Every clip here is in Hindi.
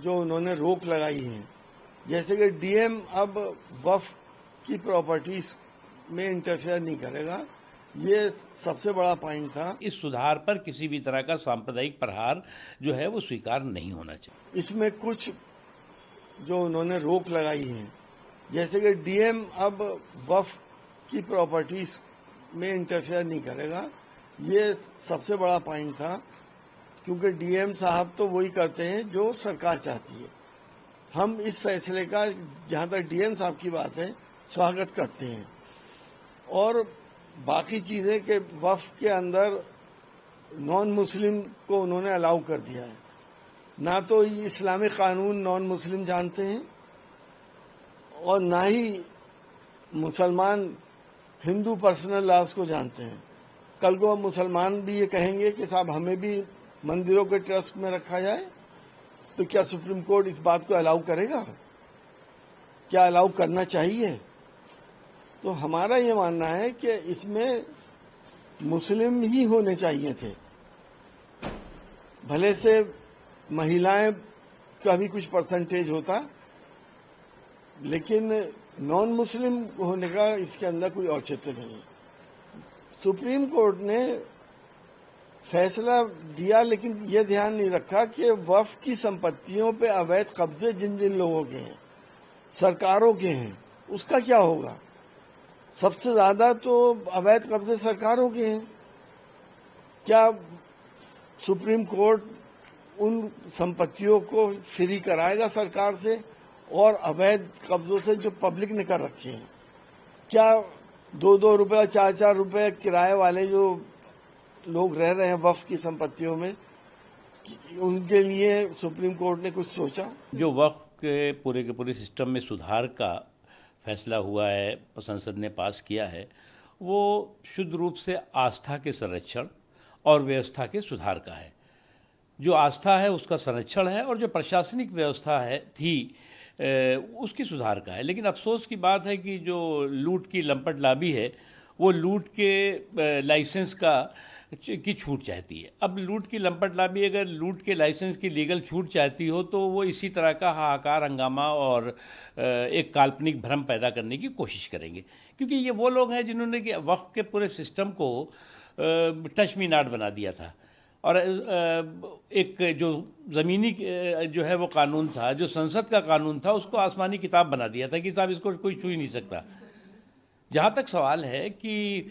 जो उन्होंने रोक लगाई है, जैसे कि डीएम अब वक्फ की प्रॉपर्टीज में इंटरफेयर नहीं करेगा, ये सबसे बड़ा पॉइंट था। इस सुधार पर किसी भी तरह का सांप्रदायिक प्रहार जो है वो स्वीकार नहीं होना चाहिए। इसमें कुछ जो उन्होंने रोक लगाई है, जैसे कि डीएम अब वक्फ की प्रॉपर्टीज में इंटरफेयर नहीं करेगा, ये सबसे बड़ा पॉइंट था, क्योंकि डीएम साहब तो वही करते हैं जो सरकार चाहती है। हम इस फैसले का, जहां तक डीएम साहब की बात है, स्वागत करते हैं। और बाकी चीजें कि वक्फ के अंदर नॉन मुस्लिम को उन्होंने अलाउ कर दिया है, ना तो इस्लामिक कानून नॉन मुस्लिम जानते हैं और ना ही मुसलमान हिंदू पर्सनल लॉज को जानते हैं। कल को मुसलमान भी ये कहेंगे कि साहब हमें भी मंदिरों के ट्रस्ट में रखा जाए, तो क्या सुप्रीम कोर्ट इस बात को अलाउ करेगा? क्या अलाउ करना चाहिए? तो हमारा ये मानना है कि इसमें मुस्लिम ही होने चाहिए थे। भले से महिलाएं का भी कुछ परसेंटेज होता, लेकिन नॉन मुस्लिम होने का इसके अंदर कोई औचित्य नहीं है। सुप्रीम कोर्ट ने फैसला दिया, लेकिन यह ध्यान नहीं रखा कि वक्फ की संपत्तियों पे अवैध कब्जे जिन जिन लोगों के हैं, सरकारों के हैं, उसका क्या होगा? सबसे ज्यादा तो अवैध कब्जे सरकारों के हैं। क्या सुप्रीम कोर्ट उन संपत्तियों को फ्री कराएगा सरकार से, और अवैध कब्जों से जो पब्लिक ने कर रखे हैं? क्या 2-2 रुपए 4-4 रुपए किराए वाले जो लोग रह रहे हैं वक्फ की संपत्तियों में, उनके लिए सुप्रीम कोर्ट ने कुछ सोचा? जो वक्फ के पूरे सिस्टम में सुधार का फैसला हुआ है, संसद ने पास किया है, वो शुद्ध रूप से आस्था के संरक्षण और व्यवस्था के सुधार का है। जो आस्था है उसका संरक्षण है, और जो प्रशासनिक व्यवस्था थी उसकी सुधार का है। लेकिन अफसोस की बात है कि जो लूट की लंपट लाबी है, वो लूट के लाइसेंस की छूट चाहती है। अब लूट की लंपट लाबी अगर लूट के लाइसेंस की लीगल छूट चाहती हो, तो वो इसी तरह का हाहाकार, हंगामा और एक काल्पनिक भ्रम पैदा करने की कोशिश करेंगे, क्योंकि ये वो लोग हैं जिन्होंने कि वक्फ के पूरे सिस्टम को टच मी नॉट बना दिया था। और एक जो ज़मीनी जो है वो कानून था, जो संसद का कानून था, उसको आसमानी किताब बना दिया था कि साहब इसको कोई छू ही नहीं सकता। जहाँ तक सवाल है कि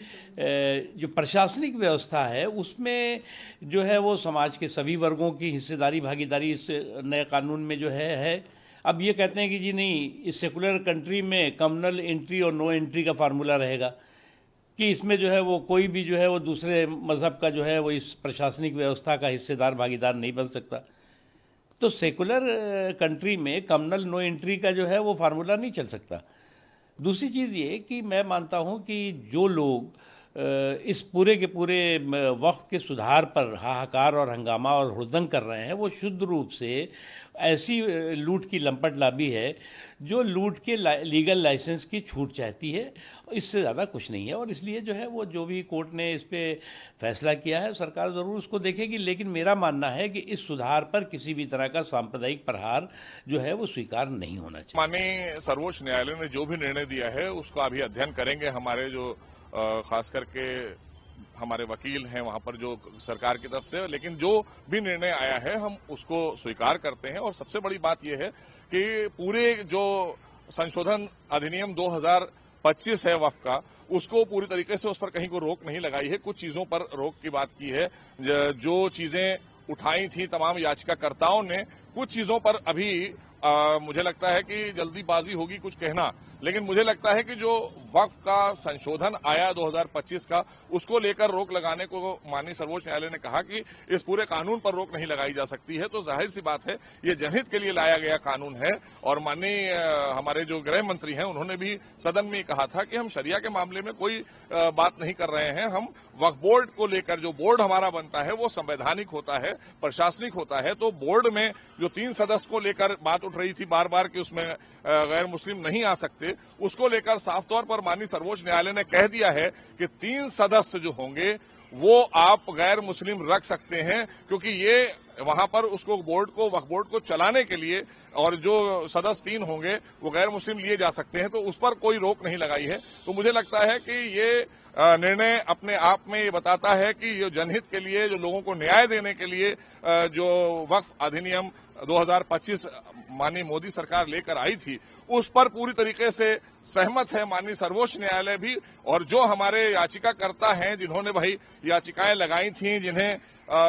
जो प्रशासनिक व्यवस्था है, उसमें जो है वो समाज के सभी वर्गों की हिस्सेदारी, भागीदारी इस नए कानून में जो है। अब ये कहते हैं कि जी नहीं, इस सेकुलर कंट्री में कम्युनल एंट्री और नो एंट्री का फार्मूला रहेगा, कि इसमें जो है वो कोई भी जो है वो दूसरे मजहब का जो है वो इस प्रशासनिक व्यवस्था का हिस्सेदार, भागीदार नहीं बन सकता। तो सेकुलर कंट्री में कम्युनल नो एंट्री का जो है वो फार्मूला नहीं चल सकता। दूसरी चीज़ ये कि मैं मानता हूँ कि जो लोग इस पूरे के पूरे वक्फ के सुधार पर हाहाकार और हंगामा और हुड़दंग कर रहे हैं, वो शुद्ध रूप से ऐसी लूट की लंपट लाबी है जो लूट के लीगल लाइसेंस की छूट चाहती है, इससे ज़्यादा कुछ नहीं है। और इसलिए जो है वो जो भी कोर्ट ने इस पे फैसला किया है, सरकार ज़रूर उसको देखेगी। लेकिन मेरा मानना है कि इस सुधार पर किसी भी तरह का सांप्रदायिक प्रहार जो है वो स्वीकार नहीं होना चाहिए। माननीय सर्वोच्च न्यायालय ने जो भी निर्णय दिया है उसका अभी अध्ययन करेंगे। हमारे जो खास करके हमारे वकील हैं वहां पर जो सरकार की तरफ से, लेकिन जो भी निर्णय आया है हम उसको स्वीकार करते हैं। और सबसे बड़ी बात यह है कि पूरे जो संशोधन अधिनियम 2025 है वक्फ का, उसको पूरी तरीके से उस पर कहीं को रोक नहीं लगाई है। कुछ चीजों पर रोक की बात की है, जो चीजें उठाई थी तमाम याचिकाकर्ताओं ने, कुछ चीजों पर अभी मुझे लगता है कि जल्दीबाजी होगी कुछ कहना, लेकिन मुझे लगता है कि जो वक्फ का संशोधन आया 2025 का, उसको लेकर रोक लगाने को माननीय सर्वोच्च न्यायालय ने कहा कि इस पूरे कानून पर रोक नहीं लगाई जा सकती है। तो जाहिर सी बात है ये जनहित के लिए लाया गया कानून है। और माननीय हमारे जो गृह मंत्री हैं उन्होंने भी सदन में कहा था कि हम शरिया के मामले में कोई बात नहीं कर रहे हैं। हम वक्फ बोर्ड को लेकर, जो बोर्ड हमारा बनता है वो संवैधानिक होता है, प्रशासनिक होता है। तो बोर्ड में जो 3 सदस्य को लेकर बात उठ रही थी बार बार कि उसमें गैर मुस्लिम नहीं आ सकते, उसको लेकर साफ तौर पर माननीय सर्वोच्च न्यायालय ने कह दिया है कि 3 सदस्य जो होंगे वो आप गैर मुस्लिम रख सकते हैं, क्योंकि ये वहां पर उसको वक्फ बोर्ड को चलाने के लिए और जो सदस्य 3 होंगे वो गैर मुस्लिम लिए जा सकते हैं, तो उस पर कोई रोक नहीं लगाई है। तो मुझे लगता है कि ये निर्णय अपने आप में ये बताता है कि ये जनहित के लिए, जो लोगों को न्याय देने के लिए जो वक्फ अधिनियम 2025 माननीय मोदी सरकार लेकर आई थी, उस पर पूरी तरीके से सहमत है माननीय सर्वोच्च न्यायालय भी। और जो हमारे याचिकाकर्ता हैं, जिन्होंने भाई याचिकाएं लगाई थी, जिन्हें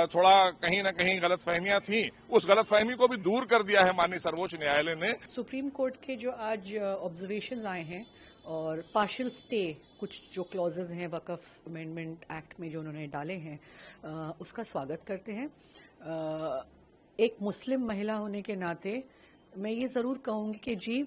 थोड़ा कहीं ना कहीं गलतफहमियां थी, उस गलतफहमी को भी दूर कर दिया है माननीय सर्वोच्च न्यायालय ने। सुप्रीम कोर्ट के जो आज ऑब्जर्वेशन आए हैं और पार्शियल स्टे, कुछ जो क्लॉजेज हैं वक्फ अमेंडमेंट एक्ट में जो उन्होंने डाले हैं, उसका स्वागत करते हैं। एक मुस्लिम महिला होने के नाते मैं ये ज़रूर कहूँगी कि जी,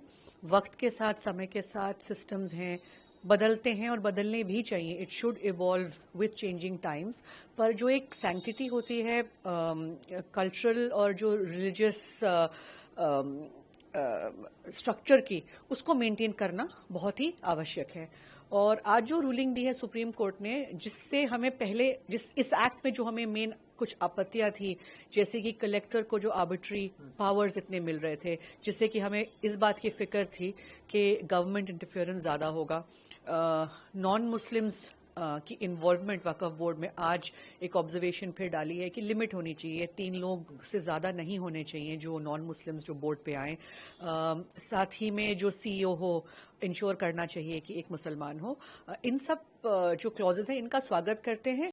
वक्त के साथ, समय के साथ सिस्टम्स हैं, बदलते हैं और बदलने भी चाहिए। It should evolve with changing times. पर जो एक सैंक्टिटी होती है कल्चरल और जो रिलीजियस स्ट्रक्चर की, उसको मेंटेन करना बहुत ही आवश्यक है। और आज जो रूलिंग दी है सुप्रीम कोर्ट ने, जिससे हमें पहले इस एक्ट में जो हमें मेन कुछ आपत्तियां थी, जैसे कि कलेक्टर को जो आर्बिट्री पावर्स इतने मिल रहे थे, जिससे कि हमें इस बात की फिक्र थी कि गवर्नमेंट इंटरफेरेंस ज़्यादा होगा। नॉन मुस्लिम्स की इन्वॉल्वमेंट वक्फ बोर्ड में आज एक ऑब्जर्वेशन फिर डाली है कि लिमिट होनी चाहिए, 3 लोग से ज़्यादा नहीं होने चाहिए जो नॉन मुस्लिम्स जो बोर्ड पे आए। साथ ही में जो CEO हो, इंश्योर करना चाहिए कि एक मुसलमान हो। इन सब जो क्लॉजेज हैं, इनका स्वागत करते हैं।